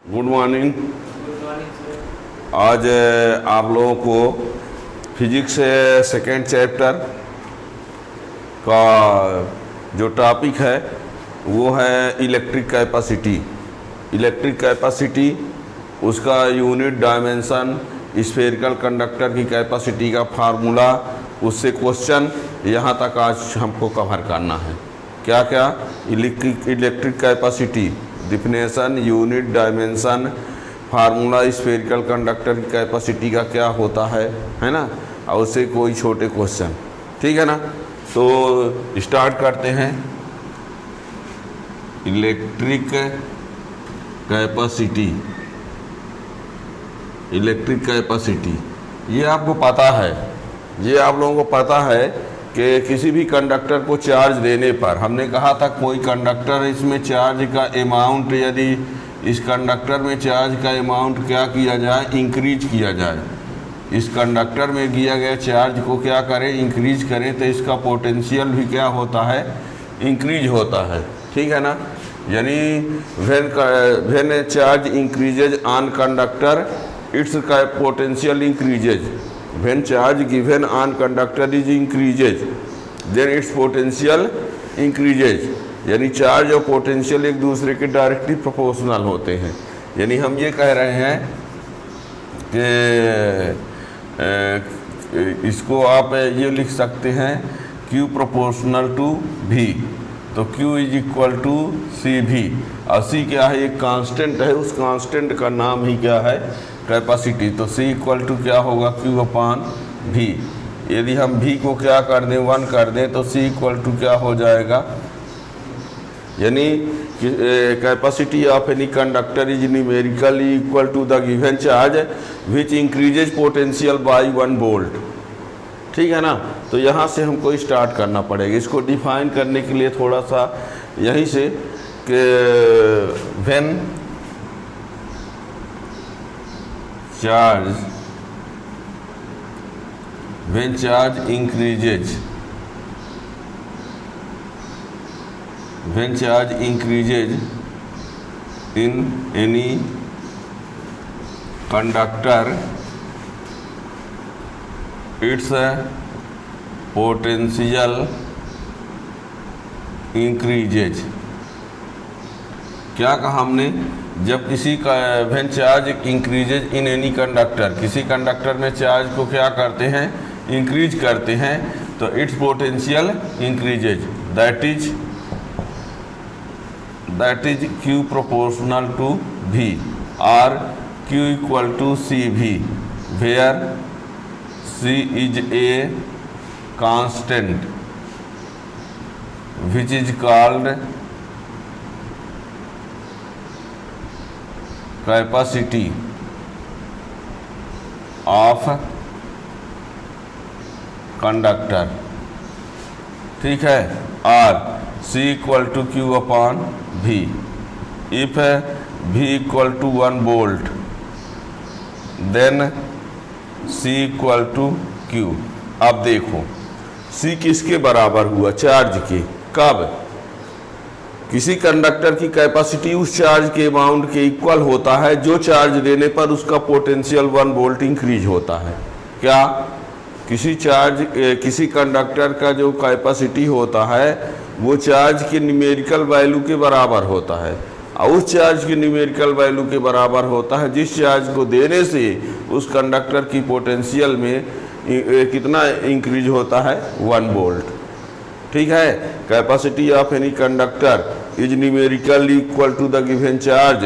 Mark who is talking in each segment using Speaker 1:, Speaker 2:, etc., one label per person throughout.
Speaker 1: Good morning.
Speaker 2: Good morning sir.
Speaker 1: आज आप लोगों को फिजिक्स सेकेंड चैप्टर का जो टॉपिक है वो है इलेक्ट्रिक कैपेसिटी। इलेक्ट्रिक कैपेसिटी उसका यूनिट डायमेंशन, स्फेरिकल कंडक्टर की कैपेसिटी का फार्मूला, उससे क्वेश्चन यहाँ तक आज हमको कवर करना है। क्या क्या? Electric capacity, definition, unit, dimension, formula, spherical conductor की कैपेसिटी का क्या होता है ना, और उससे कोई छोटे क्वेश्चन। ठीक है ना? तो स्टार्ट करते हैं। इलेक्ट्रिक कैपेसिटी, इलेक्ट्रिक कैपेसिटी ये आपको पता है, ये आप लोगों को पता है कि किसी भी कंडक्टर को चार्ज देने पर, हमने कहा था कोई कंडक्टर, इसमें चार्ज का अमाउंट, यदि इस कंडक्टर में चार्ज का अमाउंट क्या किया जाए, इंक्रीज किया जाए, इस कंडक्टर में दिया गया चार्ज को क्या करें, इंक्रीज करें, तो इसका पोटेंशियल भी क्या होता है, इंक्रीज होता है। ठीक है ना? यानी when charge increases on conductor it's potential increases. When charge given on conductor is increases, then its potential increases। यानी चार्ज और पोटेंशियल एक दूसरे के डायरेक्टली प्रोपोर्शनल होते हैं। यानी हम ये कह रहे हैं कि इसको आप ये लिख सकते हैं Q प्रोपोर्शनल टू V। तो Q is equal to CV, और C क्या है, एक कांस्टेंट है, उस कांस्टेंट का नाम ही क्या है, कैपेसिटी। तो C इक्वल टू क्या होगा, Q अपॉन V। यदि हम V को क्या कर दें, 1 कर दें, तो C इक्वल टू क्या हो जाएगा, यानी capacity of any conductor is numerically equal to the given charge which increases potential by 1 volt. ठीक है ना? तो यहाँ से हमको स्टार्ट करना पड़ेगा। इसको डिफाइन करने के लिए थोड़ा सा यहीं से कि when charge increases, when charge increases in any conductor its potential increases। क्या कहा हमने? जब किसी का when charge increases in any conductor, किसी कंडक्टर में चार्ज को क्या करते हैं, इंक्रीज करते हैं, तो it's potential increases, that is Q proportional to V or Q equal to CV, where C is a constant which is called capacity of conductor। ठीक है? और C equal to Q upon V। If V equal to 1 volt, then C equal to Q। अब देखो C किसके बराबर हुआ, charge के। कब? किसी कंडक्टर की कैपेसिटी उस चार्ज के अमाउंट के इक्वल होता है जो चार्ज देने पर उसका पोटेंशियल 1 वोल्ट इंक्रीज होता है। क्या? किसी कंडक्टर का जो कैपेसिटी होता है वो चार्ज के न्यूमेरिकल वैल्यू के बराबर होता है, और उस चार्ज के न्यूमेरिकल वैल्यू के बराबर होता है जिस चार्ज को देने से उस कंडक्टर की पोटेंशियल में कितना इंक्रीज होता है, 1 वोल्ट। ठीक है? Capacity of any conductor is numerically equal to the given charge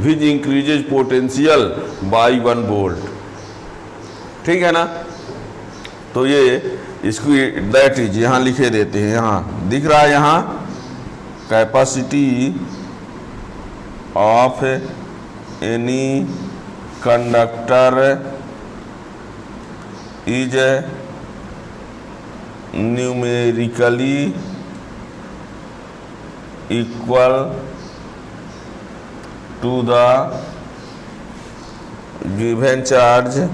Speaker 1: which increases potential by 1 volt. ठीक है ना? तो ये इसको दैट इज यहाँ लिखे देते हैं, यहाँ दिख रहा है, यहाँ capacity of any conductor is numerically equal to the given charge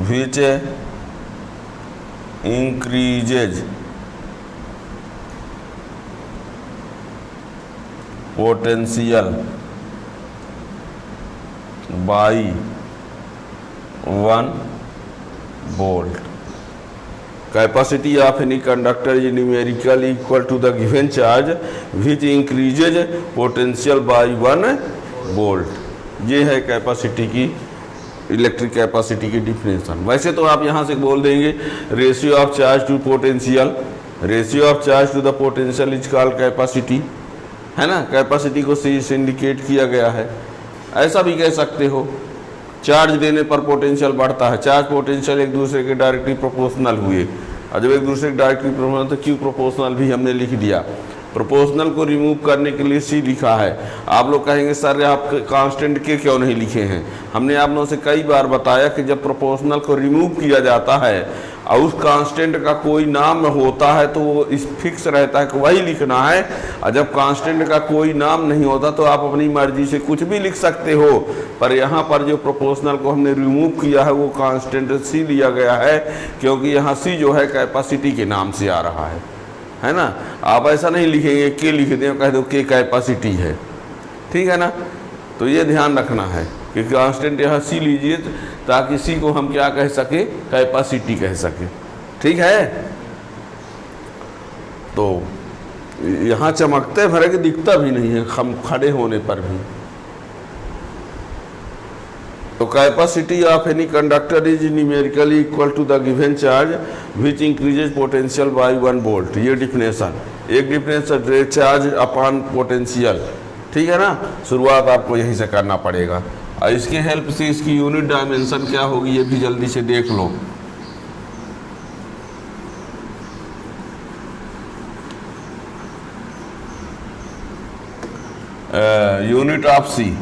Speaker 1: which increases potential by 1 volt. Capacity of any conductor is numerically equal to the given charge which increases potential by 1 volt. ये है capacity की, electric capacity की definition. वैसे तो आप यहाँ से बोल देंगे ratio of charge to potential, ratio of charge to the potential is called capacity, है ना। कैपेसिटी को सी से इंडिकेट किया गया है। ऐसा भी कह सकते हो, चार्ज देने पर पोटेंशियल बढ़ता है। चार्ज पोटेंशियल एक दूसरे के डायरेक्टली प्रोपोर्शनल हुए, और जब एक दूसरे के डायरेक्टली प्रोपोर्शनल तो क्यू प्रोपोर्शनल भी हमने लिख दिया। प्रोपोर्शनल को रिमूव करने के लिए सी लिखा है। आप लोग कहेंगे सर आप कांस्टेंट के क्यों नहीं लिखे हैं। हमने आप लोगों से कई बार बताया कि जब प्रोपोर्शनल को रिमूव किया जाता है और उस कांस्टेंट का कोई नाम होता है तो वो इस फिक्स रहता है कि वही लिखना है, और जब कांस्टेंट का कोई नाम नहीं होता तो आप अपनी मर्जी से कुछ भी लिख सकते हो। पर यहाँ पर जो प्रोपोर्शनल को हमने रिमूव किया है वो कांस्टेंट सी लिया गया है, क्योंकि यहाँ सी जो है कैपेसिटी के नाम से आ रहा है ना। आप ऐसा नहीं लिखेंगे के लिख दें, कह दो के कैपेसिटी है, ठीक है ना। तो ये ध्यान रखना है कि कांस्टेंट यहाँ सी लीजिए ताकि सी को हम क्या कह सके, कैपेसिटी कह सके, ठीक है। तो यहाँ चमकते भरे कि दिखता भी नहीं है हम खड़े होने पर भी। तो capacity of any conductor is numerically equal to the given charge which increases potential by 1 volt. ये डिफिनेशन, एक डिफिनेशन चार्ज अपॉन पोटेंशियल, ठीक है ना। शुरुआत आपको यहीं से करना पड़ेगा, और इसके हेल्प से इसकी यूनिट डायमेंशन क्या होगी ये भी जल्दी से देख लो। Unit of C,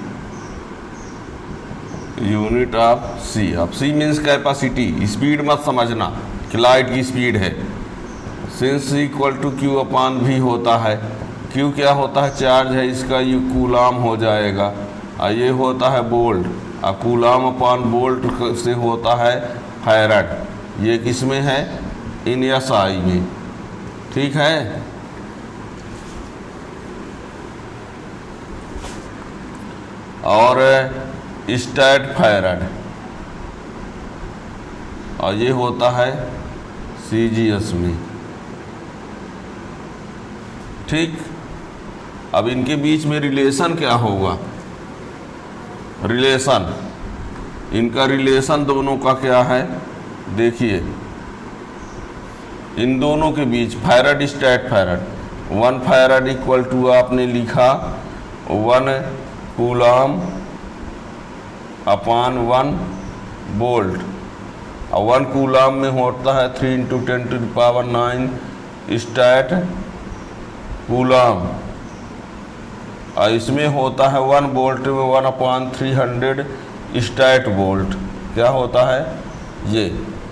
Speaker 1: unit of C. अब सी मीन्स कैपेसिटी, स्पीड मत समझना कि लाइट की स्पीड है। सिंस इक्वल टू क्यू अपान भी होता है, क्यू क्या होता है, चार्ज है, इसका यू कूलाम हो जाएगा, और ये होता है वोल्ट, और कूलाम अपान वोल्ट से होता है फैराड। ये किस में है, इन एस आई में, ठीक है। और स्टैट फैराड, और ये होता है सीजीएस में, ठीक। अब इनके बीच में रिलेशन क्या होगा, रिलेशन, इनका रिलेशन दोनों का क्या है देखिए। इन दोनों के बीच farad statfarad, 1 farad equal to आपने लिखा 1 कूलाम अपान 1 वोल्ट, और 1 कूलाम में होता है 3 × 10⁹ स्टैट कूलाम, और इसमें होता है 1 वोल्ट में 1/300 स्टैट वोल्ट। क्या होता है ये,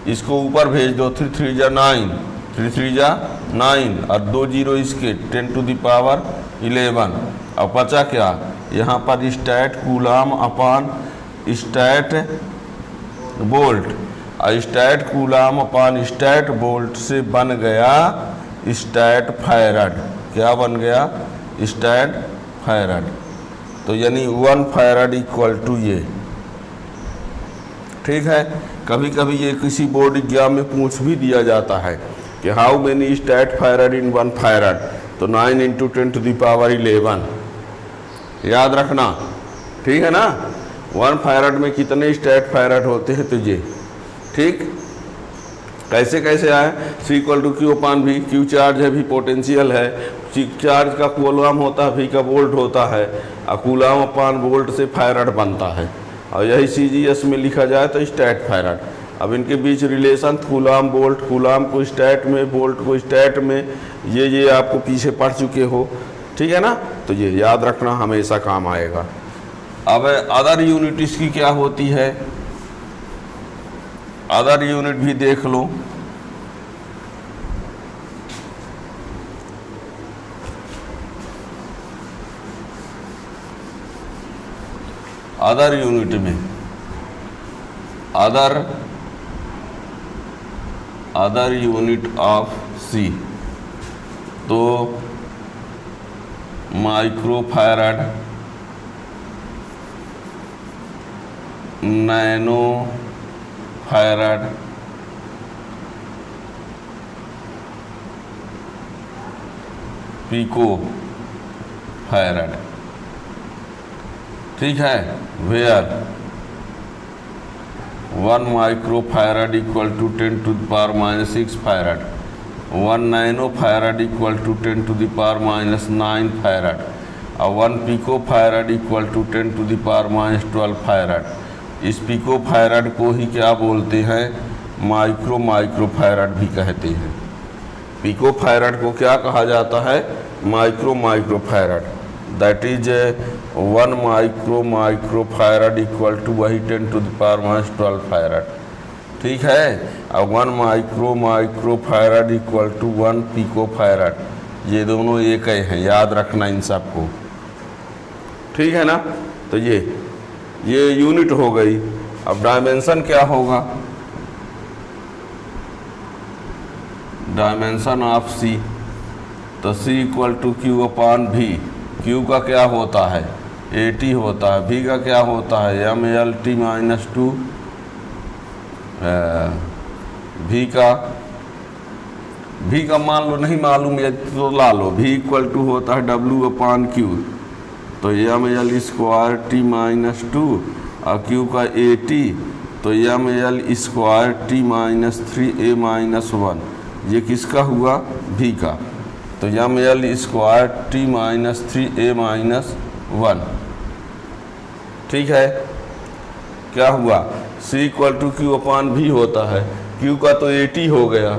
Speaker 1: इसको ऊपर भेज दो, 3 3 जा 9, 3 3 जा 9, और 2 जीरो इसके 10⁻11, और बचा क्या, यहाँ पर स्टैट कूलाम अपान स्टैट वोल्ट, और स्टैट कूलाम अपान स्टैट वोल्ट से बन गया स्टैट फैराड। क्या बन गया, स्टैट फैराड। तो यानी 1 फैराड इक्वल टू ये, ठीक है। कभी कभी ये किसी बोर्ड एग्जाम में पूछ भी दिया जाता है कि how many stat farad in 1 farad, तो 9 × 10⁻11 याद रखना, ठीक है ना। 1 फैराड में कितने स्टैट फैराड होते हैं तो ये, ठीक। कैसे कैसे आए, सी इक्वल टू क्यू अपान भी, क्यू चार्ज है, भी पोटेंशियल है, चार्ज का कूलाम होता है, भी का वोल्ट होता है, और कूलाम अपान वोल्ट से फैराड बनता है, और यही सीजीएस में लिखा जाए तो स्टैट फैराड। अब इनके बीच रिलेशन कूलाम वोल्ट, कूलाम को स्टैट में, वोल्ट को स्टैट में, ये आपको पीछे पढ़ चुके हो, ठीक है ना। तो ये याद रखना, हमेशा काम आएगा। अब अदर यूनिट इसकी क्या होती है, अदर यूनिट भी देख लो। अदर यूनिट में अदर यूनिट ऑफ सी, तो micro farad, nano farad, pico farad. ठीक है, where 1 micro farad equal to 10⁻⁻6 farad, 1 nano farad equal to 10⁻⁹ farad और 1 pico farad equal to 10⁻12 farad. इस पिको फैराड को ही क्या बोलते हैं? माइक्रो फैराड भी कहते हैं। पिको फैराड को क्या कहा जाता है? Micro farad. That is 1 micro farad equal to वही 10⁻12 फैराड। ठीक है, और 1 micro farad equal to 1 pico farad. ये दोनों एक ही हैं, याद रखना इन सबको। ठीक है ना? तो ये यूनिट हो गई। अब डायमेंशन क्या होगा? डायमेंशन ऑफ सी, तो सी इक्वल टू क्यू अपॉन भी। क्यू का क्या होता है? 80 होता है। भी का क्या होता है? MLT - 2। भी का मान लो नहीं मालूम है तो ला लो। भी इक्वल टू होता है W अपॉन क्यू, तो ML स्क्वायर T - 2 और क्यू का 80, तो ML स्क्वायर T - 3A - 1। ये किसका हुआ? भी का। तो ML स्क्वायर T - 3A - 1। ठीक है, क्या हुआ? C equal to Q upon भी होता है। क्यू का तो 80 हो गया।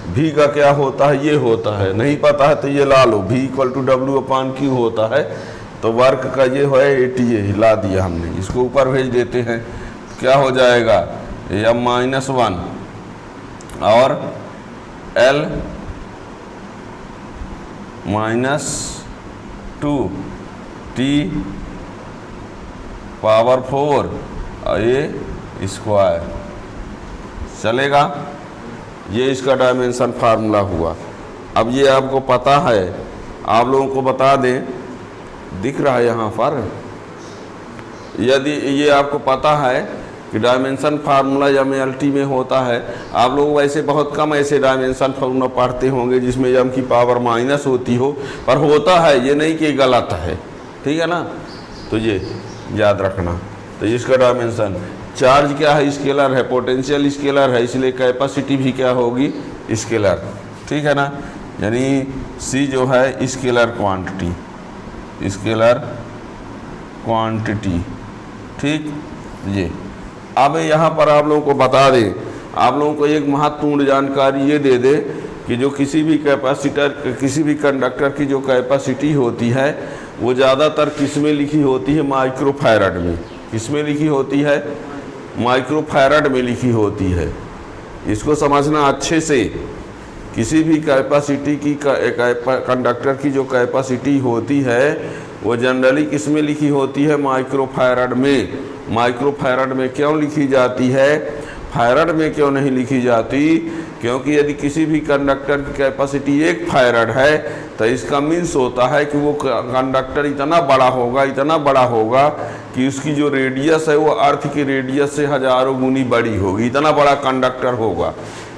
Speaker 1: भी का क्या होता है? ये होता है। नहीं पता है तो ये ला लो। भी equal to W upon Q होता है, तो वर्क का ये है 80। ये हिला दिया हमने, इसको ऊपर भेज देते हैं। क्या हो जाएगा? M - 1 और L - 2 T पावर 4 और ये स्क्वायर। चलेगा? ये इसका डायमेंशन फार्मूला हुआ। अब ये आपको पता है, आप लोगों को बता दें, दिख रहा है यहाँ पर। यदि ये आपको पता है कि डायमेंशन फार्मूला MLT में होता है, आप लोग वैसे बहुत कम ऐसे डायमेंशन फार्मूला पढ़ते होंगे जिसमें M की पावर माइनस होती हो, पर होता है, ये नहीं कि गलत है। ठीक है ना? तो ये याद रखना। तो इसका डायमेंशन, चार्ज क्या है? स्केलर है, पोटेंशियल स्केलर है, इसलिए कैपेसिटी भी क्या होगी? स्केलर। ठीक है ना? यानी C जो है स्केलर क्वांटिटी, स्केलर क्वांटिटी। ठीक, ये अब यहाँ पर आप लोगों को बता दें, आप लोगों को एक महत्वपूर्ण जानकारी ये दे दे कि जो किसी भी कैपेसिटर, किसी भी कंडक्टर की जो कैपेसिटी होती है वो ज़्यादातर किस में लिखी होती है? माइक्रो फैराड में। किस में लिखी होती है? माइक्रो फैराड में लिखी होती है। इसको समझना अच्छे से। किसी भी कैपेसिटी की कंडक्टर की जो कैपेसिटी होती है वो जनरली किस में लिखी होती है? माइक्रो फैराड में। माइक्रो फैराड में क्यों लिखी जाती है? फैराड में क्यों नहीं लिखी जाती? क्योंकि यदि किसी भी कंडक्टर की कैपेसिटी 1 फैराड है तो इसका मीन्स होता है कि वो कंडक्टर इतना बड़ा होगा कि उसकी जो रेडियस है वो अर्थ की रेडियस से हजारों गुनी बड़ी होगी। इतना बड़ा कंडक्टर होगा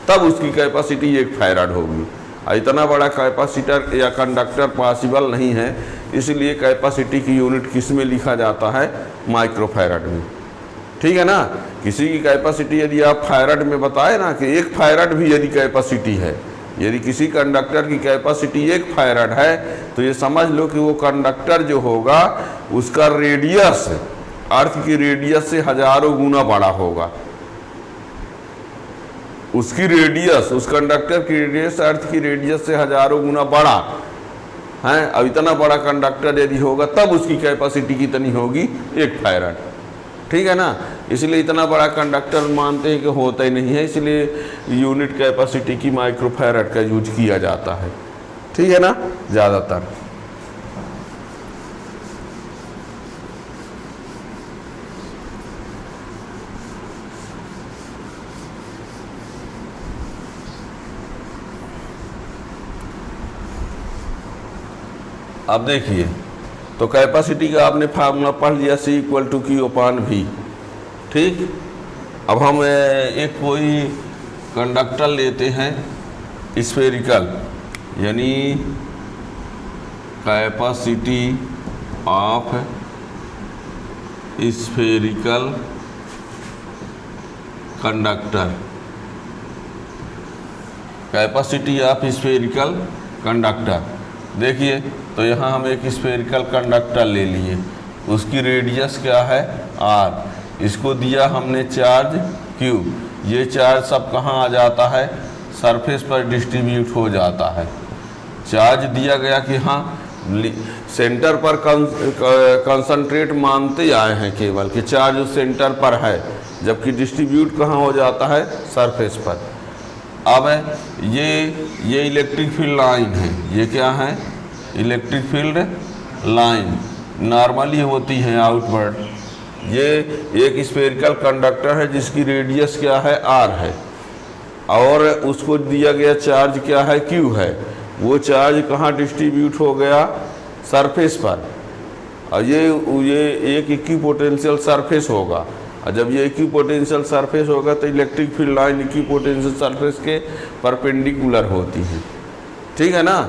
Speaker 1: तब उसकी कैपेसिटी 1 फैराड होगी। इतना बड़ा कैपेसिटर या कंडक्टर पॉसिबल नहीं है, इसलिए कैपेसिटी की यूनिट किस में लिखा जाता है? माइक्रो फैराड में। ठीक है ना? किसी की कैपेसिटी यदि आप फैराड में बताए ना कि 1 फैराड भी यदि कैपेसिटी है, यदि किसी कंडक्टर की कैपेसिटी 1 फैराड है, तो ये समझ लो कि वो कंडक्टर जो होगा उसका रेडियस अर्थ की रेडियस से हजारों गुना बड़ा होगा। उसकी रेडियस, उस कंडक्टर की रेडियस अर्थ की रेडियस से हजारों गुना बड़ा है। अब इतना बड़ा कंडक्टर यदि होगा तब उसकी कैपेसिटी कितनी होगी? 1 फैराड। ठीक है ना? इसलिए इतना बड़ा कंडक्टर मानते हैं कि होता ही नहीं है, इसलिए यूनिट कैपेसिटी की माइक्रो फैराड का यूज किया जाता है। ठीक है ना? ज़्यादातर। अब देखिए तो कैपेसिटी का आपने फार्मूला पढ़ लिया, C equal to Q upon V। ठीक, अब हम एक कोई कंडक्टर लेते हैं स्फेरिकल, यानी capacity of spherical conductor, capacity of spherical conductor. देखिए, तो यहाँ हम एक स्फेरिकल कंडक्टर ले लिए, उसकी रेडियस क्या है r, इसको दिया हमने चार्ज q। ये चार्ज सब कहाँ आ जाता है, सरफेस पर डिस्ट्रीब्यूट हो जाता है। चार्ज दिया गया कि हाँ सेंटर पर कंसंट्रेट मानते आए हैं केवल कि चार्ज उस सेंटर पर है, जबकि डिस्ट्रीब्यूट कहाँ हो जाता है, सरफेस पर। अब ये इलेक्ट्रिक फील्ड लाइन है, ये क्या है, इलेक्ट्रिक फील्ड लाइन नॉर्मली होती है आउटवर्ड। ये एक स्फेरिकल कंडक्टर है जिसकी रेडियस क्या है, r है, और उसको दिया गया चार्ज क्या है, q है। वो चार्ज कहाँ डिस्ट्रीब्यूट हो गया, सरफेस पर, और ये एक इक्विपोटेंशियल सरफेस होगा। और जब ये इक्विपोटेंशियल सरफेस होगा तो electric field line equipotential surface के परपेंडिकुलर होती है। ठीक है ना।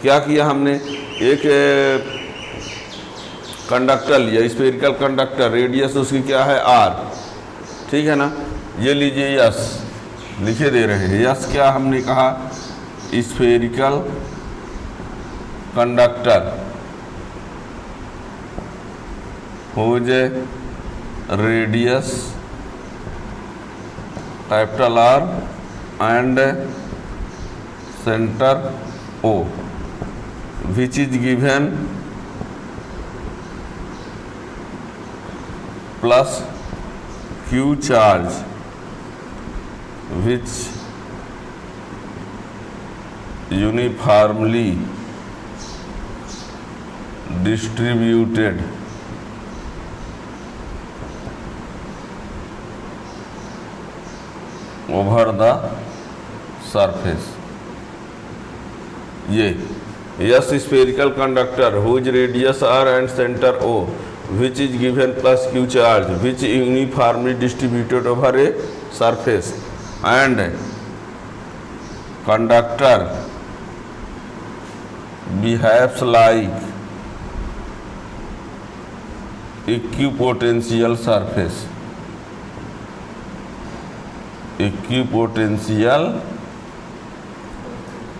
Speaker 1: क्या किया हमने, एक कंडक्टर लिया, स्फेरिकल कंडक्टर, रेडियस उसकी क्या है, r। ठीक है ना। ये लीजिए यस, लिखे दे रहे हैं यस, क्या हमने कहा, spherical conductor whose radius capital R and centre O, which is given plus Q charge which uniformly distributed over the surface। ये yes spherical conductor whose radius r and centre O which is given plus Q charge which uniformly distributed over a surface and conductor behaves like equipotential surface, equipotential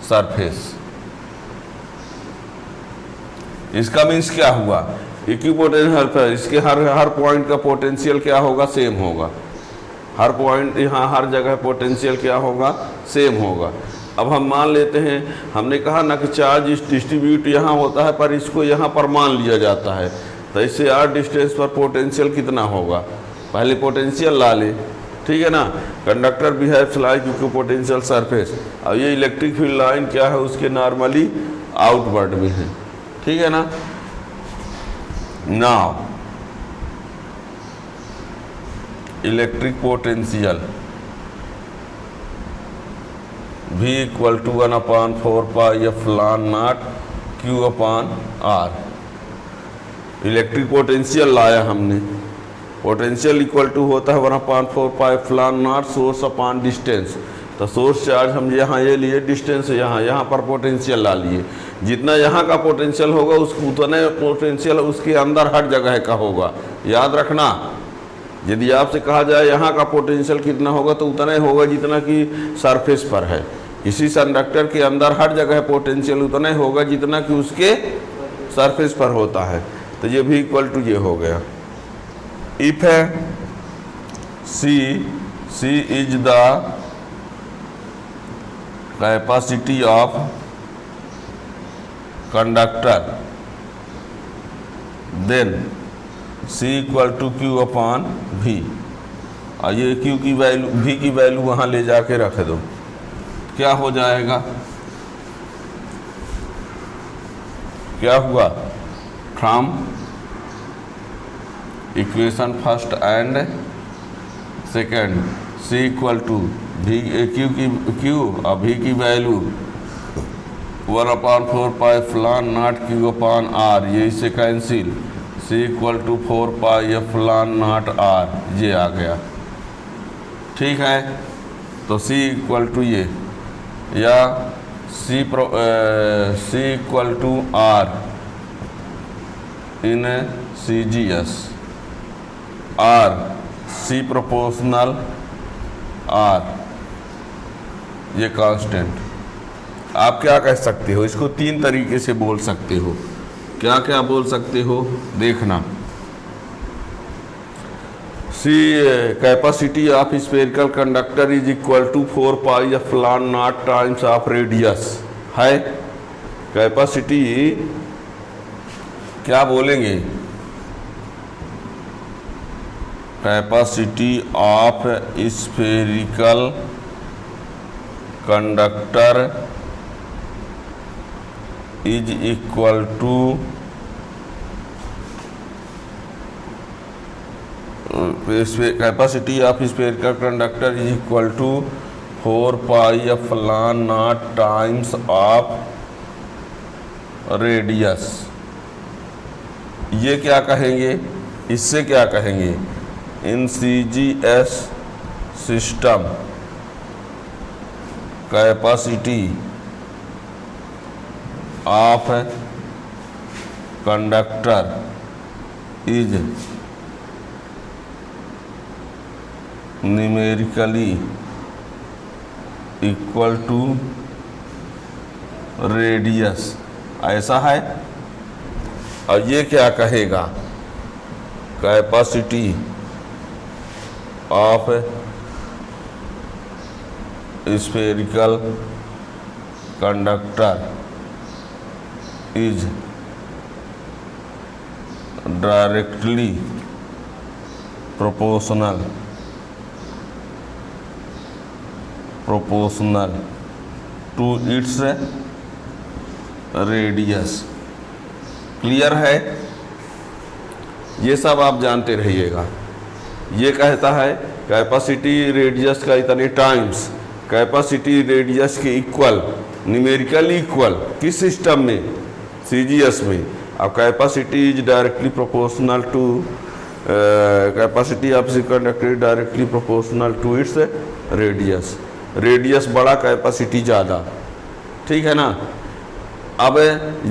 Speaker 1: surface. इसका means क्या हुआ, equipotential surface, इसके हर point का potential क्या होगा, same होगा। हर point यहाँ हर जगह पोटेंशियल क्या होगा, सेम होगा। अब हम मान लेते हैं, हमने कहा ना कि चार्ज डिस्ट्रीब्यूट यहाँ होता है पर इसको यहाँ पर मान लिया जाता है, तो इससे r डिस्टेंस पर पोटेंशियल कितना होगा, पहले पोटेंशियल ला ले। ठीक है ना। Conductor behaves like equipotential surface. अब ये इलेक्ट्रिक फील्ड लाइन क्या है, उसके नॉर्मली आउटवर्ड में है। ठीक है ना। Now electric potential V equal to 1/4π/0 Q upon R। Electric potential लाया हमने, पोटेंशियल इक्वल टू होता है 1/4π/0 सोर्स अपान डिस्टेंस। तो सोर्स चार्ज हम यहाँ ये लिए, डिस्टेंस यहाँ पर पोटेंशियल ला लिए। जितना यहाँ का पोटेंशियल होगा उतने पोटेंशियल उसके अंदर हर जगह का होगा, याद रखना। यदि आपसे कहा जाए यहाँ का पोटेंशियल कितना होगा तो उतना ही होगा जितना कि सरफेस पर है। इसी कंडक्टर के अंदर हर जगह पोटेंशियल उतना ही होगा जितना कि उसके सरफेस पर होता है। तो ये भी इक्वल टू ये हो गया। If C is the capacity of conductor then C equal to Q upon V। और ये Q की वैल्यू, V की वैल्यू वहाँ ले जाके रख दो, क्या हो जाएगा, क्या हुआ, from equation first and second C equal to Q और V की value 1/4 pi epsilon naught Q upon R, ये इससे cancel, C equal to 4 pi epsilon naught R, ये आ गया। ठीक है, तो सी इक्वल टू ये, या C equal to R in C G S, R C proportional R, ये कांस्टेंट। आप क्या कह सकते हो, इसको तीन तरीके से बोल सकते हो। क्या क्या बोल सकते हो देखना। C capacity of spherical conductor is equal to 4 pi epsilon naught times of radius है। कैपेसिटी क्या बोलेंगे, capacity of spherical conductor is equal to capacity of spherical conductor is equal to 4 pi epsilon naught times of radius. ये क्या कहेंगे, इससे क्या कहेंगे, in CGS system capacity of conductor is numerically equal to radius, ऐसा है। और ये क्या कहेगा, capacity of spherical conductor is directly proportional to its radius. Clear है, ये सब आप जानते रहिएगा। ये कहता है कैपेसिटी रेडियस का इतने टाइम्स, कैपेसिटी रेडियस के इक्वल, न्यूमेरिकली इक्वल, किस सिस्टम में, CGS में। अब capacity is directly proportional to, capacity of conductor directly proportional to its radius. Radius बड़ा, कैपेसिटी ज़्यादा, ठीक है ना। अब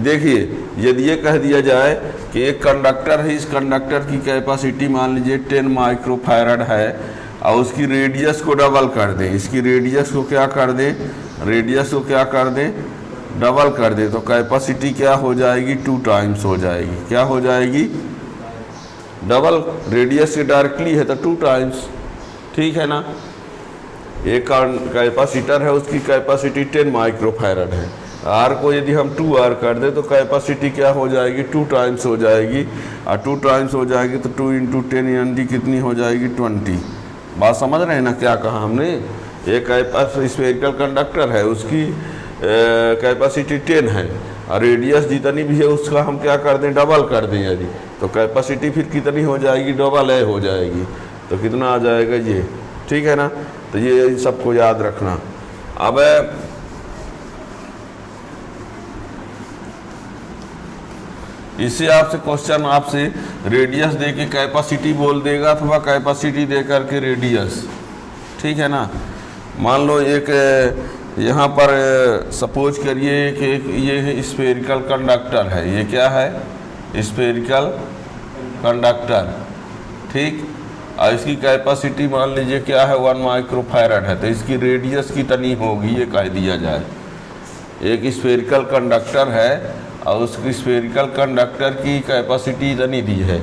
Speaker 1: देखिए, यदि ये कह दिया जाए कि एक कंडक्टर है, इस कंडक्टर की कैपेसिटी मान लीजिए 10 माइक्रोफैरड है और उसकी रेडियस को डबल कर दें, इसकी रेडियस को क्या कर दें, रेडियस को क्या कर दें, डबल कर दें, तो कैपेसिटी क्या हो जाएगी, 2 टाइम्स हो जाएगी। क्या हो जाएगी, डबल, रेडियस से डायरेक्टली है तो 2 टाइम्स, ठीक है ना। एक कैपेसिटर है, उसकी कैपेसिटी 10 माइक्रोफैरड है, आर को यदि हम 2R कर दें तो कैपेसिटी क्या हो जाएगी, 2 टाइम्स हो जाएगी। और 2 टाइम्स हो जाएगी तो 2 × 10 यानी कितनी हो जाएगी, 20। बात समझ रहे हैं ना क्या कहा हमने। एक स्फेरिकल कंडक्टर है, उसकी कैपेसिटी 10 है और रेडियस जितनी भी है उसका हम क्या कर दें, डबल कर दें यदि, तो कैपेसिटी फिर कितनी हो जाएगी, डबल है हो जाएगी। तो कितना आ जाएगा ये, ठीक है ना। तो ये सबको याद रखना। अब इससे आपसे क्वेश्चन, आपसे रेडियस दे के कैपेसिटी बोल देगा अथवा कैपेसिटी दे करके रेडियस, ठीक है ना। मान लो एक यहाँ पर सपोज करिए कि ये स्फेरिकल कंडक्टर है, ये क्या है, स्फेरिकल कंडक्टर, ठीक। और इसकी कैपेसिटी मान लीजिए क्या है, 1 माइक्रोफैरड है, तो इसकी रेडियस कितनी होगी ये कह दिया जाए। एक स्फेरिकल कंडक्टर है और उसकी स्फेरिकल कंडक्टर की कैपेसिटी इतनी दी है,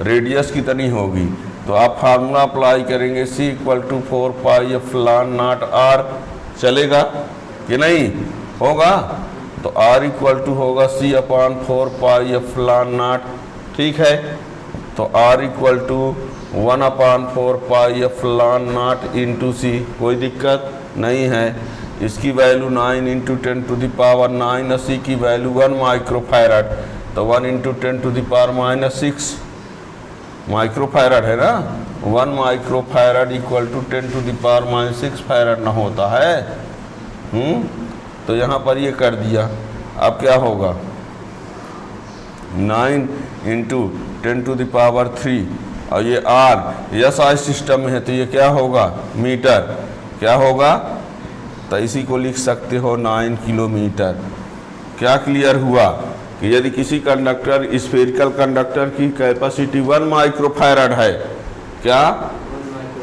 Speaker 1: रेडियस कितनी होगी, तो आप फार्मूला अप्लाई करेंगे, C = 4 pi epsilon naught are. चलेगा कि नहीं, होगा। तो R = होगा C/4 pi epsilon not, ठीक है। तो R = 1/4 pi epsilon not into C, कोई दिक्कत नहीं है। इसकी वैल्यू 9 × 10⁻9, C की वैल्यू 1 माइक्रोफैरड, तो 1 × 10⁻6 माइक्रोफैरड है ना। 1 माइक्रोफैरड = 10⁻6 फैरड ना होता है। तो यहाँ पर ये कर दिया। अब क्या होगा 9 इंटू 10⁻³ और ये R SI सिस्टम में है तो ये क्या होगा मीटर, क्या होगा, तो इसी को लिख सकते हो 9 किलोमीटर। क्या क्लियर हुआ कि यदि किसी कंडक्टर स्फेरिकल कंडक्टर की कैपेसिटी 1 माइक्रोफैराड है, क्या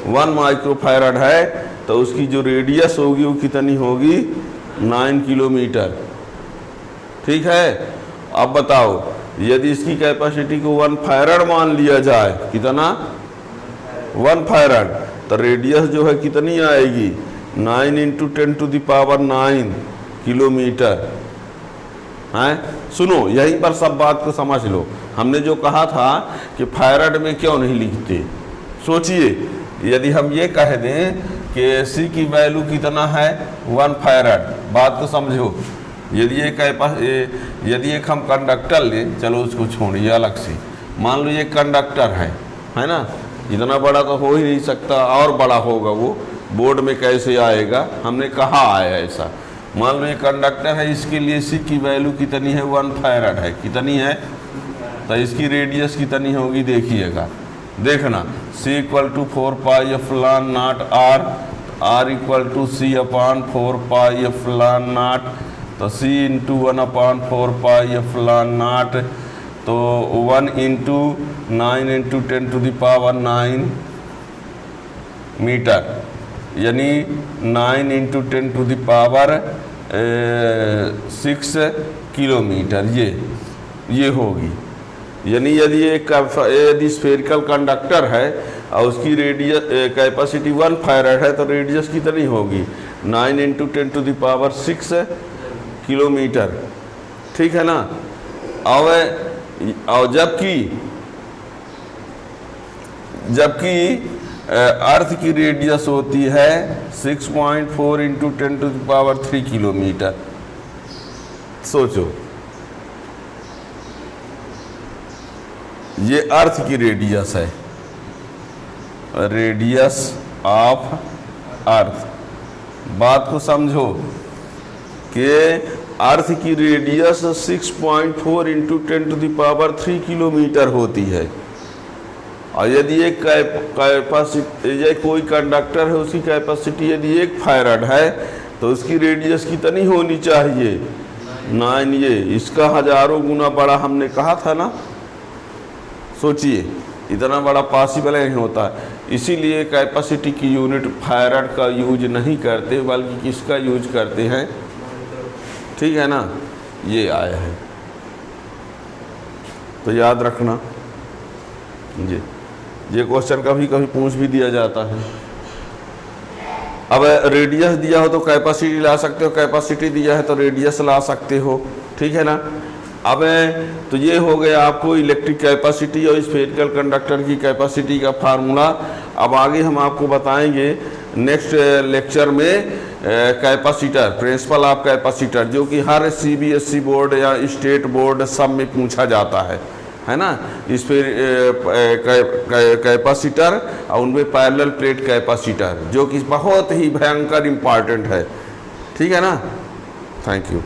Speaker 1: 1 माइक्रोफैराड है, तो उसकी जो रेडियस होगी वो कितनी होगी 9 किलोमीटर। ठीक है, अब बताओ यदि इसकी कैपेसिटी को 1 फैराड मान लिया जाए, कितना 1 फैराड, तो रेडियस जो है कितनी आएगी 9 इंटू 10⁻⁹ किलोमीटर। हैं, सुनो यहीं पर सब बात को समझ लो। हमने जो कहा था कि फैराड में क्यों नहीं लिखते, सोचिए यदि हम ये कह दें कि C की वैल्यू कितना है 1 फैराड, बात को समझो। यदि एक हम कंडक्टर लें, चलो उसको छोड़िए अलग से, मान लो ये कंडक्टर है ना, इतना बड़ा तो हो ही नहीं सकता, और बड़ा होगा वो बोर्ड में कैसे आएगा, हमने कहा आया ऐसा। मान लो ये कंडक्टर है, इसके लिए C की वैल्यू कितनी है 1 फैराड है, कितनी है, तो इसकी रेडियस कितनी होगी देखिएगा, देखना C = 4πε0 R = C/4πε0, तो C × 1/4πε0, तो 1 इंटू 9 इंटू 10⁻⁹ मीटर, यानी 9 इंटू 10⁻6 किलोमीटर ये होगी। यानी यदि स्फेरिकल कंडक्टर है और उसकी रेडियस कैपेसिटी 1 फैराड है, तो रेडियस कितनी होगी 9 इंटू 10⁻6 किलोमीटर। ठीक है ना। और जबकि अर्थ की रेडियस होती है 6.4 इंटू 10⁻³ किलोमीटर। सोचो, ये अर्थ की रेडियस है, रेडियस ऑफ अर्थ। बात को समझो कि अर्थ की रेडियस 6.4 इंटू 10⁻³ किलोमीटर होती है, और यदि एक कैपेसिटी कोई कंडक्टर है उसकी कैपेसिटी यदि 1 फैराड है, तो उसकी रेडियस कितनी होनी चाहिए 9। ये इसका हजारों गुना बड़ा हमने कहा था ना। सोचिए इतना बड़ा पॉसिबल नहीं होता, इसीलिए कैपेसिटी की यूनिट फैराड का यूज नहीं करते, बल्कि किसका यूज करते हैं, ठीक है ना। ये आया है तो याद रखना जी, ये क्वेश्चन कभी कभी पूछ भी दिया जाता है। अब रेडियस दिया हो तो कैपेसिटी ला सकते हो, कैपेसिटी दिया है तो रेडियस ला सकते हो, ठीक है ना। अब तो ये हो गया आपको इलेक्ट्रिक कैपेसिटी और स्फेरिकल कंडक्टर की कैपेसिटी का फार्मूला। अब आगे हम आपको बताएंगे नेक्स्ट लेक्चर में कैपेसिटर, प्रिंसिपल ऑफ कैपेसिटर, जो कि हर CBSE बोर्ड या स्टेट बोर्ड सब में पूछा जाता है ना। इस पर कैपेसिटर और उनमें पैरेलल प्लेट कैपेसिटर, जो कि बहुत ही भयंकर इम्पॉर्टेंट है, ठीक है ना। Thank you.